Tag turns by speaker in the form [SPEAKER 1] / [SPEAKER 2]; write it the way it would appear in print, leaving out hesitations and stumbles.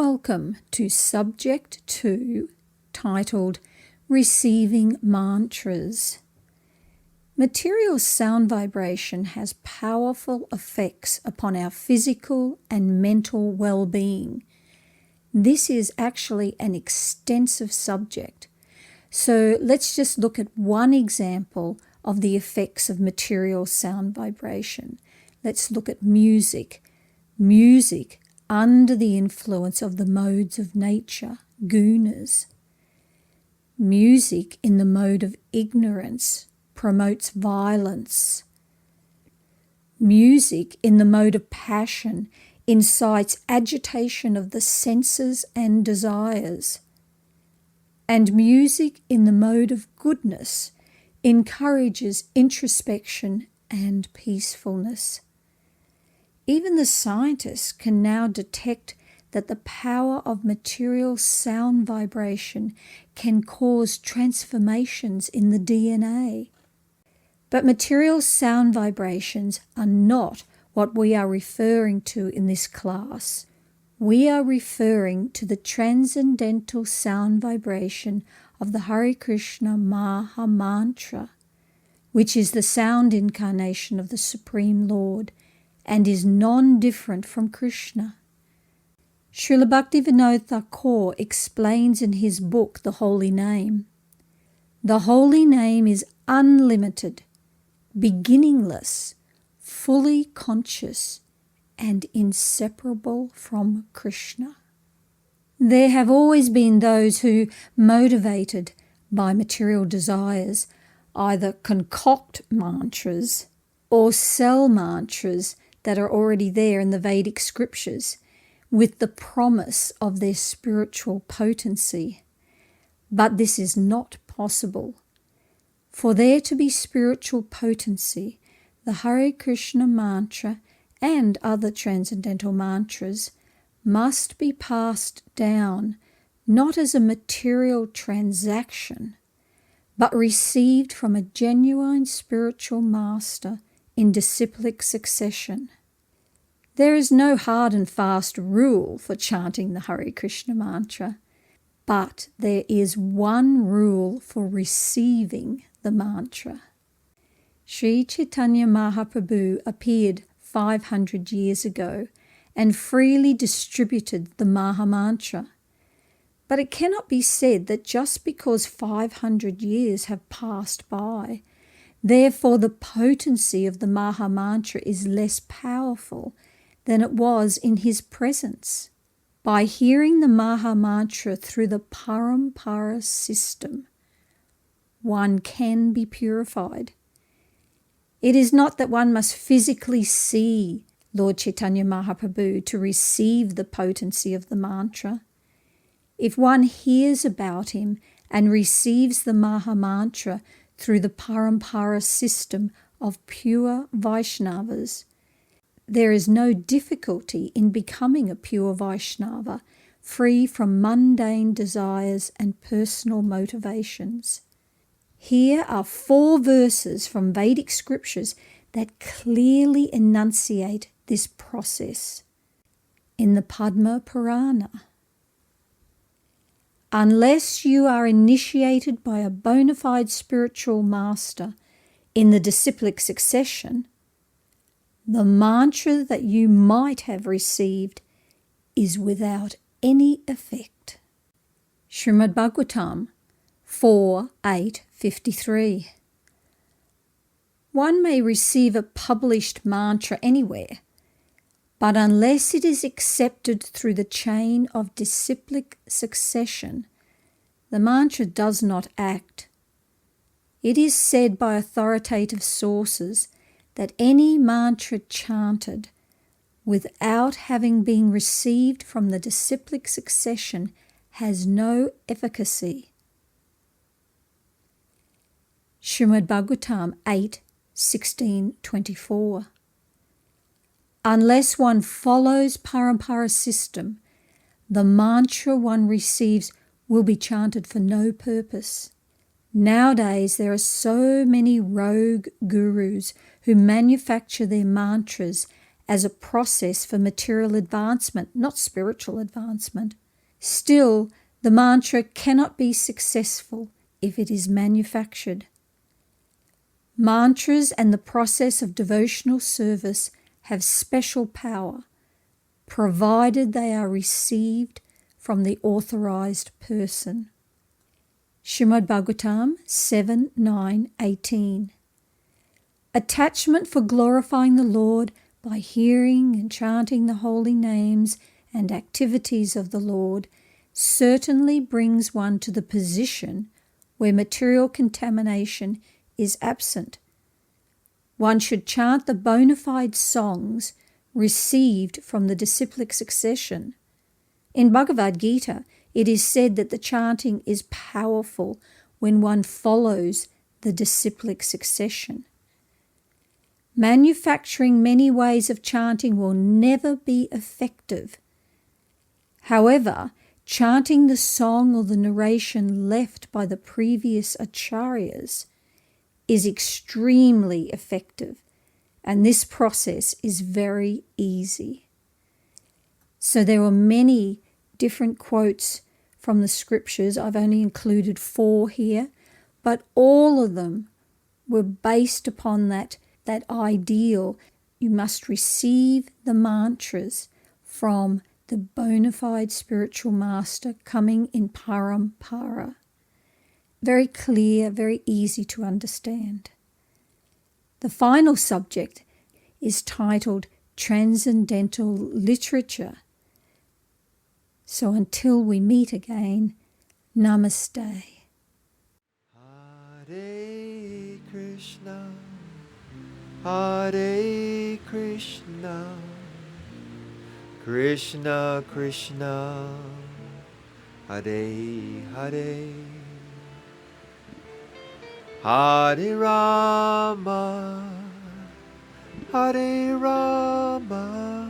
[SPEAKER 1] Welcome to Subject 2, titled Receiving Mantras. Material sound vibration has powerful effects upon our physical and mental well-being. This is actually an extensive subject, so let's just look at one example of the effects of material sound vibration. Let's look at music. Music under the influence of the modes of nature, gunas. Music in the mode of ignorance promotes violence. Music in the mode of passion incites agitation of the senses and desires. And music in the mode of goodness encourages introspection and peacefulness. Even the scientists can now detect that the power of material sound vibration can cause transformations in the DNA. But material sound vibrations are not what we are referring to in this class. We are referring to the transcendental sound vibration of the Hare Krishna Maha Mantra, which is the sound incarnation of the Supreme Lord and is non-different from Krishna. Srila Bhaktivinoda Thakur explains in his book, The Holy Name, the Holy Name is unlimited, beginningless, fully conscious, and inseparable from Krishna. There have always been those who, motivated by material desires, either concoct mantras or sell mantras that are already there in the Vedic scriptures with the promise of their spiritual potency. But this is not possible. For there to be spiritual potency, the Hare Krishna mantra and other transcendental mantras must be passed down not as a material transaction, but received from a genuine spiritual master in disciplic succession. There is no hard and fast rule for chanting the Hare Krishna mantra, but there is one rule for receiving the mantra. Sri Chaitanya Mahaprabhu appeared 500 years ago and freely distributed the Maha Mantra. But it cannot be said that just because 500 years have passed by, therefore the potency of the Maha Mantra is less powerful than it was in his presence. By hearing the Maha Mantra through the parampara system, one can be purified. It is not that one must physically see Lord Chaitanya Mahaprabhu to receive the potency of the mantra. If one hears about him and receives the Maha Mantra through the parampara system of pure Vaishnavas, there is no difficulty in becoming a pure Vaishnava, free from mundane desires and personal motivations. Here are 4 verses from Vedic scriptures that clearly enunciate this process. In the Padma Purana, unless you are initiated by a bona fide spiritual master in the disciplic succession, the mantra that you might have received is without any effect. Srimad Bhagavatam 4:8-53. One may receive a published mantra anywhere, but unless it is accepted through the chain of disciplic succession, the mantra does not act. It is said by authoritative sources that any mantra chanted without having been received from the disciplic succession has no efficacy. Srimad Bhagavatam 8:16-24. Unless one follows parampara system, the mantra one receives will be chanted for no purpose. Nowadays there are so many rogue gurus who manufacture their mantras as a process for material advancement, not spiritual advancement. Still, the mantra cannot be successful if it is manufactured. Mantras and the process of devotional service have special power, provided they are received from the authorized person. Srimad Bhagavatam 7:9-18. Attachment for glorifying the Lord by hearing and chanting the holy names and activities of the Lord certainly brings one to the position where material contamination is absent. One should chant the bonafide songs received from the disciplic succession. In Bhagavad Gita, it is said that the chanting is powerful when one follows the disciplic succession. Manufacturing many ways of chanting will never be effective. However, chanting the song or the narration left by the previous acharyas is extremely effective, and this process is very easy. So there are many different quotes from the scriptures. I've only included 4 here, but all of them were based upon that ideal. You must receive the mantras from the bona fide spiritual master coming in parampara. Very clear, very easy to understand. The final subject is titled Transcendental Literature. So until we meet again, Namaste.
[SPEAKER 2] Hare Krishna, Hare Krishna, Krishna Krishna, Hare Hare, Hare Rama, Hare Rama,